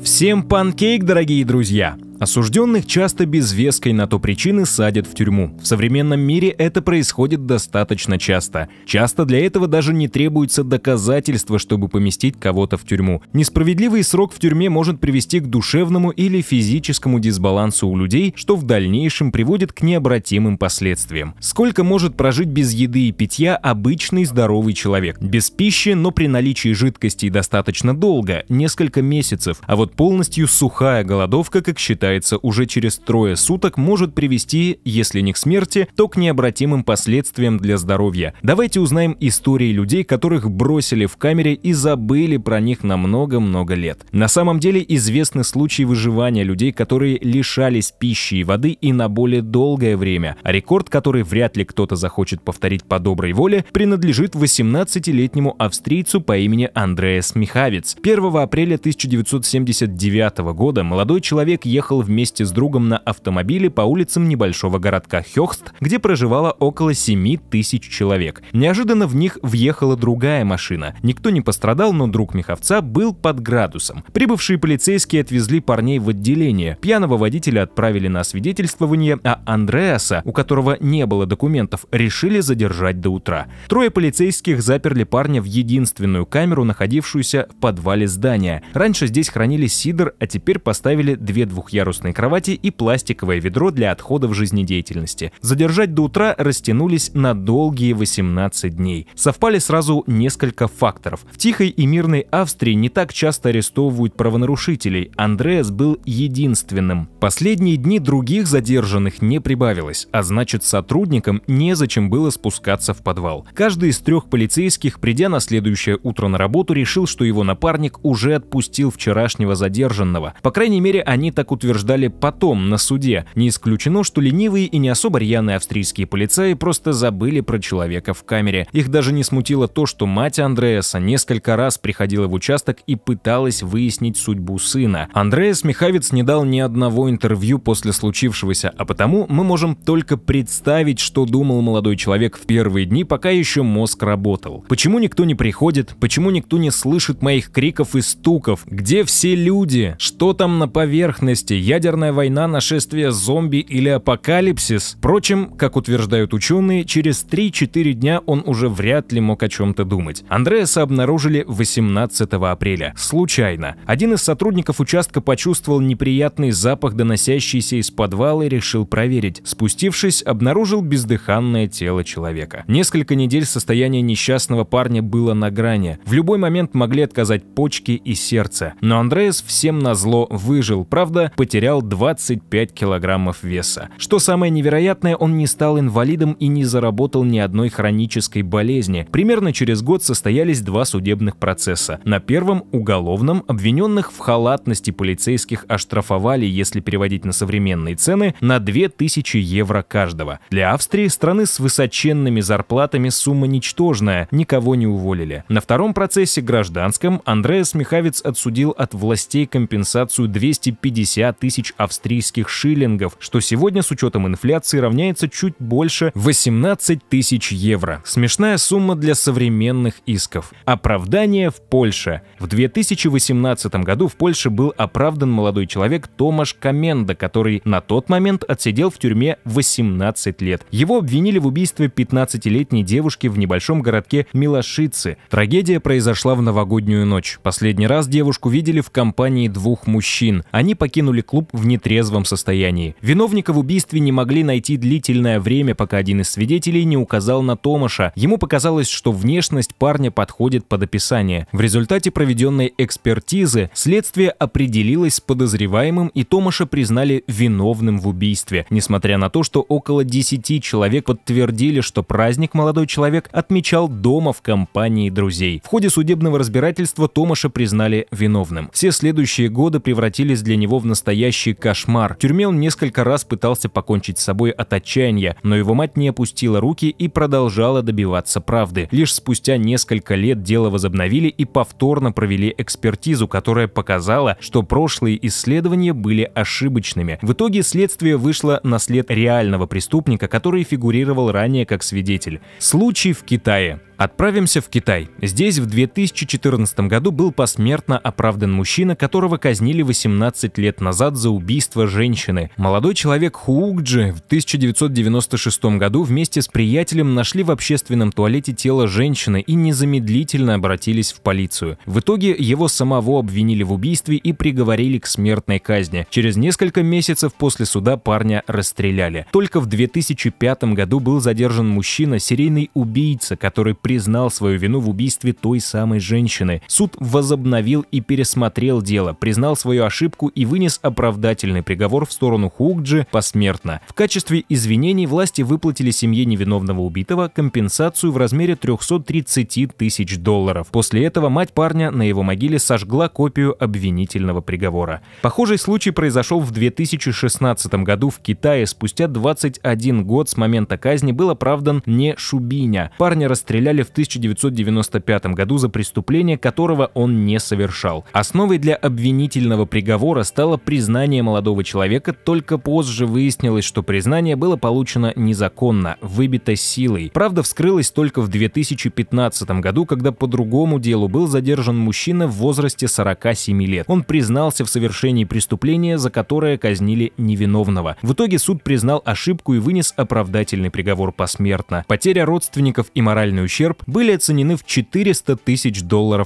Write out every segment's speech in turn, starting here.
Всем панкейк, дорогие друзья! Осужденных часто без веской на то причины садят в тюрьму. В современном мире это происходит достаточно часто. Часто для этого даже не требуется доказательства, чтобы поместить кого-то в тюрьму. Несправедливый срок в тюрьме может привести к душевному или физическому дисбалансу у людей, что в дальнейшем приводит к необратимым последствиям. Сколько может прожить без еды и питья обычный здоровый человек? Без пищи, но при наличии жидкостей достаточно долго, несколько месяцев, а вот полностью сухая голодовка, как считается, уже через 3 суток может привести, если не к смерти, то к необратимым последствиям для здоровья. Давайте узнаем истории людей, которых бросили в камере и забыли про них на много-много лет. На самом деле известны случаи выживания людей, которые лишались пищи и воды и на более долгое время, а рекорд, который вряд ли кто-то захочет повторить по доброй воле, принадлежит 18-летнему австрийцу по имени Андреас Михавец. 1 апреля 1979 года молодой человек ехал вместе с другом на автомобиле по улицам небольшого городка Хёхст, где проживало около 7000 человек. Неожиданно в них въехала другая машина. Никто не пострадал, но друг Михавца был под градусом. Прибывшие полицейские отвезли парней в отделение. Пьяного водителя отправили на освидетельствование, а Андреаса, у которого не было документов, решили задержать до утра. 3 полицейских заперли парня в единственную камеру, находившуюся в подвале здания. Раньше здесь хранили сидр, а теперь поставили 2 двухъярусные кровати и пластиковое ведро для отходов жизнедеятельности. Задержать до утра растянулись на долгие 18 дней. Совпали сразу несколько факторов. В тихой и мирной Австрии не так часто арестовывают правонарушителей. Андреас был единственным. Последние дни других задержанных не прибавилось, а значит, сотрудникам незачем было спускаться в подвал. Каждый из 3 полицейских, придя на следующее утро на работу, решил, что его напарник уже отпустил вчерашнего задержанного. По крайней мере, они так утверждали потом, на суде. Не исключено, что ленивые и не особо рьяные австрийские полицаи просто забыли про человека в камере. Их даже не смутило то, что мать Андреаса несколько раз приходила в участок и пыталась выяснить судьбу сына. Андреас Михавец не дал ни одного интервью после случившегося, а потому мы можем только представить, что думал молодой человек в первые дни, пока еще мозг работал. Почему никто не приходит? Почему никто не слышит моих криков и стуков? Где все люди? Что там на поверхности? Ядерная война, нашествие зомби или апокалипсис? Впрочем, как утверждают ученые, через 3-4 дня он уже вряд ли мог о чем-то думать. Андреаса обнаружили 18 апреля. Случайно. Один из сотрудников участка почувствовал неприятный запах, доносящийся из подвала, и решил проверить. Спустившись, обнаружил бездыханное тело человека. Несколько недель состояние несчастного парня было на грани. В любой момент могли отказать почки и сердце. Но Андреас всем назло выжил. Правда, потерял 25 килограммов веса. Что самое невероятное, он не стал инвалидом и не заработал ни одной хронической болезни. Примерно через год состоялись 2 судебных процесса. На первом, уголовном, обвиненных в халатности полицейских оштрафовали, если переводить на современные цены, на 2000 евро каждого. Для Австрии, страны с высоченными зарплатами, сумма ничтожная, никого не уволили. На втором процессе, гражданском, Андреас Михавец отсудил от властей компенсацию 250 тысяч австрийских шиллингов, что сегодня с учетом инфляции равняется чуть больше 18 тысяч евро. Смешная сумма для современных исков. Оправдание в Польше. В 2018 году в Польше был оправдан молодой человек Томаш Каменда, который на тот момент отсидел в тюрьме 18 лет. Его обвинили в убийстве 15-летней девушки в небольшом городке Милошицы. Трагедия произошла в новогоднюю ночь. Последний раз девушку видели в компании 2 мужчин. Они покинули клуб в нетрезвом состоянии. Виновника в убийстве не могли найти длительное время, пока один из свидетелей не указал на Томаша. Ему показалось, что внешность парня подходит под описание. В результате проведенной экспертизы следствие определилось с подозреваемым, и Томаша признали виновным в убийстве, несмотря на то, что около 10 человек подтвердили, что праздник молодой человек отмечал дома в компании друзей. В ходе судебного разбирательства Томаша признали виновным. Все следующие годы превратились для него в настоящий кошмар. В тюрьме он несколько раз пытался покончить с собой от отчаяния, но его мать не опустила руки и продолжала добиваться правды. Лишь спустя несколько лет дело возобновили и повторно провели экспертизу, которая показала, что прошлые исследования были ошибочными. В итоге следствие вышло на след реального преступника, который фигурировал ранее как свидетель. Случай в Китае. Отправимся в Китай. Здесь в 2014 году был посмертно оправдан мужчина, которого казнили 18 лет назад за убийство женщины. Молодой человек Хуукджи в 1996 году вместе с приятелем нашли в общественном туалете тело женщины и незамедлительно обратились в полицию. В итоге его самого обвинили в убийстве и приговорили к смертной казни. Через несколько месяцев после суда парня расстреляли. Только в 2005 году был задержан мужчина, серийный убийца, который признал свою вину в убийстве той самой женщины. Суд возобновил и пересмотрел дело, признал свою ошибку и вынес оправдательный приговор в сторону Хуукджи посмертно. В качестве извинений власти выплатили семье невиновного убитого компенсацию в размере $330 тысяч. После этого мать парня на его могиле сожгла копию обвинительного приговора. Похожий случай произошел в 2016 году в Китае. Спустя 21 год с момента казни был оправдан Не Шубиня. Парня расстреляли в 1995 году за преступление, которого он не совершал. Основой для обвинительного приговора стало признание молодого человека, только позже выяснилось, что признание было получено незаконно, выбито силой. Правда вскрылась только в 2015 году, когда по другому делу был задержан мужчина в возрасте 47 лет. Он признался в совершении преступления, за которое казнили невиновного. В итоге суд признал ошибку и вынес оправдательный приговор посмертно. Потеря родственников и моральный ущерб были оценены в $400 тысяч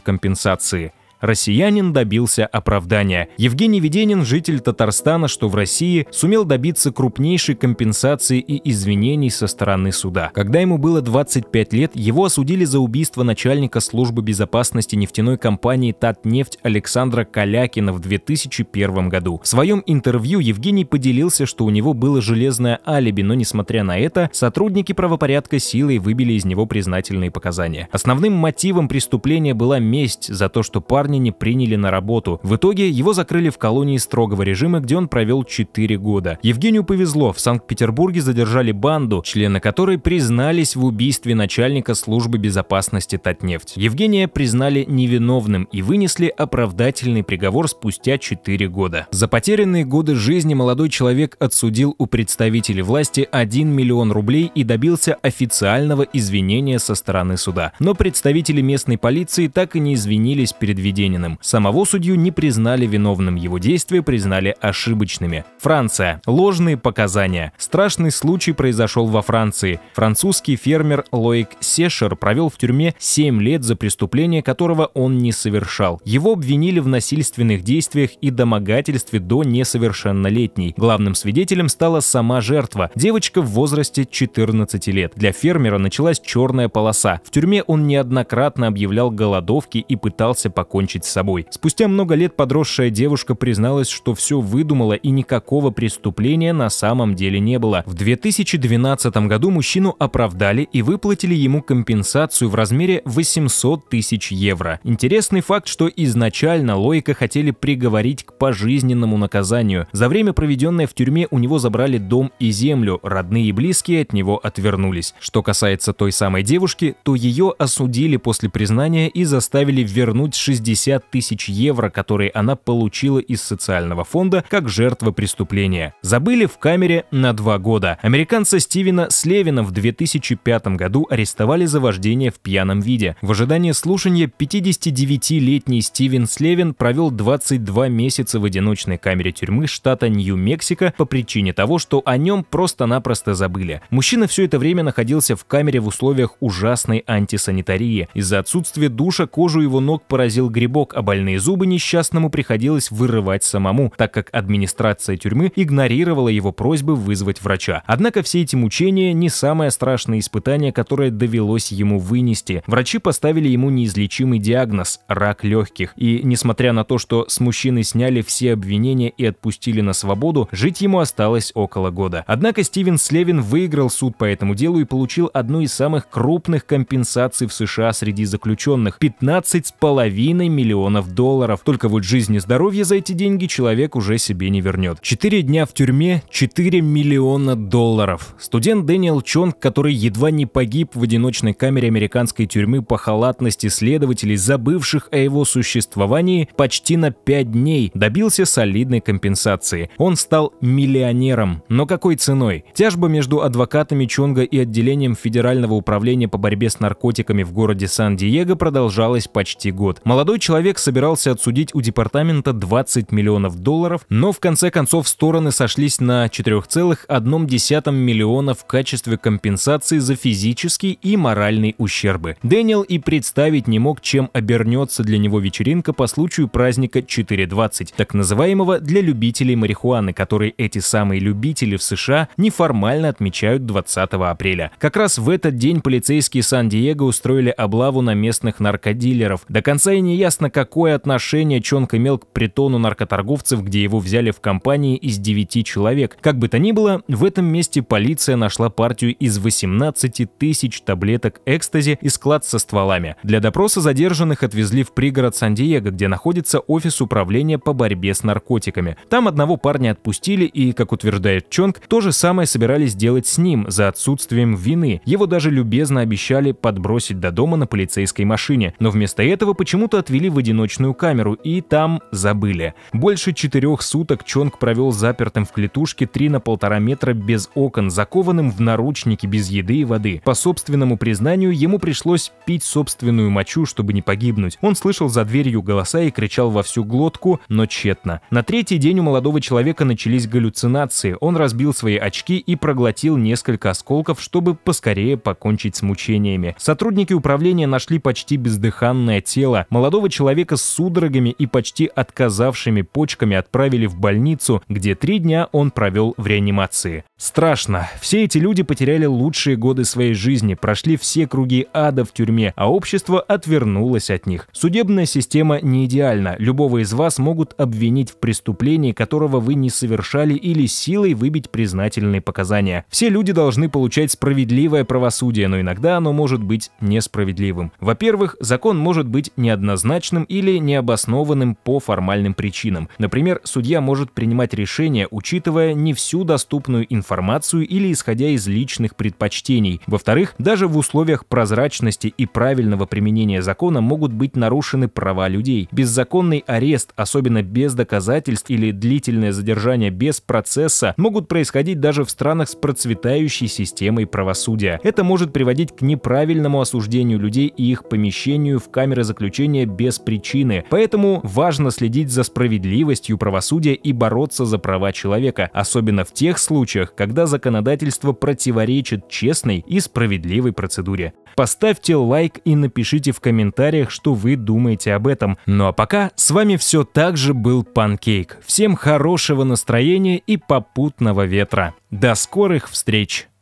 компенсации. Россиянин добился оправдания. Евгений Веденин, житель Татарстана, что в России, сумел добиться крупнейшей компенсации и извинений со стороны суда. Когда ему было 25 лет, его осудили за убийство начальника службы безопасности нефтяной компании «Татнефть» Александра Калякина в 2001 году. В своем интервью Евгений поделился, что у него было железное алиби, но, несмотря на это, сотрудники правопорядка силой выбили из него признательные показания. Основным мотивом преступления была месть за то, что парня не приняли на работу. В итоге его закрыли в колонии строгого режима, где он провел 4 года. Евгению повезло. В Санкт-Петербурге задержали банду, члены которой признались в убийстве начальника службы безопасности Татнефть. Евгения признали невиновным и вынесли оправдательный приговор спустя 4 года. За потерянные годы жизни молодой человек отсудил у представителей власти 1 миллион рублей и добился официального извинения со стороны суда. Но представители местной полиции так и не извинились перед Ведениным. Самого судью не признали виновным, его действия признали ошибочными. Франция. Ложные показания. Страшный случай произошел во Франции. Французский фермер Лоик Сешер провел в тюрьме 7 лет за преступление, которого он не совершал. Его обвинили в насильственных действиях и домогательстве до несовершеннолетней. Главным свидетелем стала сама жертва, девочка в возрасте 14 лет. Для фермера началась черная полоса. В тюрьме он неоднократно объявлял голодовки и пытался покончить с собой. Спустя много лет подросшая девушка призналась, что все выдумала и никакого преступления на самом деле не было. В 2012 году мужчину оправдали и выплатили ему компенсацию в размере 800 тысяч евро. Интересный факт, что изначально Лоика хотели приговорить к пожизненному наказанию. За время, проведенное в тюрьме, у него забрали дом и землю, родные и близкие от него отвернулись. Что касается той самой девушки, то ее осудили после признания и заставили вернуть 60 тысяч евро, которые она получила из социального фонда как жертва преступления. Забыли в камере на 2 года. Американца Стивена Слевина в 2005 году арестовали за вождение в пьяном виде. В ожидании слушания 59-летний Стивен Слевин провел 22 месяца в одиночной камере тюрьмы штата Нью-Мексико по причине того, что о нем просто-напросто забыли. Мужчина все это время находился в камере в условиях ужасной антисанитарии. Из-за отсутствия душа кожу его ног поразил грибок, а больные зубы несчастному приходилось вырывать самому, так как администрация тюрьмы игнорировала его просьбы вызвать врача. Однако все эти мучения не самое страшное испытание, которое довелось ему вынести. Врачи поставили ему неизлечимый диагноз – рак легких. И несмотря на то, что с мужчины сняли все обвинения и отпустили на свободу, жить ему осталось около года. Однако Стивен Слевин выиграл суд по этому делу и получил одну из самых крупных компенсаций в США среди заключенных – 15,5 миллионов долларов. Только вот жизнь и здоровье за эти деньги человек уже себе не вернет. 4 дня в тюрьме, 4 миллиона долларов. Студент Дэниел Чонг, который едва не погиб в одиночной камере американской тюрьмы по халатности следователей, забывших о его существовании, почти на 5 дней добился солидной компенсации. Он стал миллионером. Но какой ценой? Тяжба между адвокатами Чонга и отделением Федерального управления по борьбе с наркотиками в городе Сан-Диего продолжалась почти год. Молодой человек собирался отсудить у департамента 20 миллионов долларов, но в конце концов стороны сошлись на 4,1 миллиона в качестве компенсации за физический и моральный ущербы. Дэниел и представить не мог, чем обернется для него вечеринка по случаю праздника 4/20, так называемого для любителей марихуаны, который эти самые любители в США неформально отмечают 20 апреля. Как раз в этот день полицейские Сан-Диего устроили облаву на местных наркодилеров. До конца и не ясно, какое отношение Чонг имел к притону наркоторговцев, где его взяли в компании из 9 человек. Как бы то ни было, в этом месте полиция нашла партию из 18 тысяч таблеток экстази и склад со стволами. Для допроса задержанных отвезли в пригород Сан-Диего, где находится офис управления по борьбе с наркотиками. Там одного парня отпустили и, как утверждает Чонг, то же самое собирались делать с ним за отсутствием вины. Его даже любезно обещали подбросить до дома на полицейской машине, но вместо этого почему-то отвели в одиночную камеру и там забыли. Больше 4 суток Чонг провел запертым в клетушке 3 на 1,5 метра без окон, закованным в наручники, без еды и воды. По собственному признанию, ему пришлось пить собственную мочу, чтобы не погибнуть. Он слышал за дверью голоса и кричал во всю глотку, но тщетно. На 3-й день у молодого человека начались галлюцинации. Он разбил свои очки и проглотил несколько осколков, чтобы поскорее покончить с мучениями. Сотрудники управления нашли почти бездыханное тело. Молодого человека с судорогами и почти отказавшими почками отправили в больницу, где 3 дня он провел в реанимации. Страшно. Все эти люди потеряли лучшие годы своей жизни, прошли все круги ада в тюрьме, а общество отвернулось от них. Судебная система не идеальна. Любого из вас могут обвинить в преступлении, которого вы не совершали, или силой выбить признательные показания. Все люди должны получать справедливое правосудие, но иногда оно может быть несправедливым. Во-первых, закон может быть неоднозначным или необоснованным по формальным причинам. Например, судья может принимать решения, учитывая не всю доступную информацию или исходя из личных предпочтений. Во-вторых, даже в условиях прозрачности и правильного применения закона могут быть нарушены права людей. Беззаконный арест, особенно без доказательств, или длительное задержание без процесса могут происходить даже в странах с процветающей системой правосудия. Это может приводить к неправильному осуждению людей и их помещению в камеры заключения без причины. Поэтому важно следить за справедливостью правосудия и бороться за права человека, особенно в тех случаях, когда законодательство противоречит честной и справедливой процедуре. Поставьте лайк и напишите в комментариях, что вы думаете об этом. Ну а пока с вами все так же был Панкейк. Всем хорошего настроения и попутного ветра. До скорых встреч!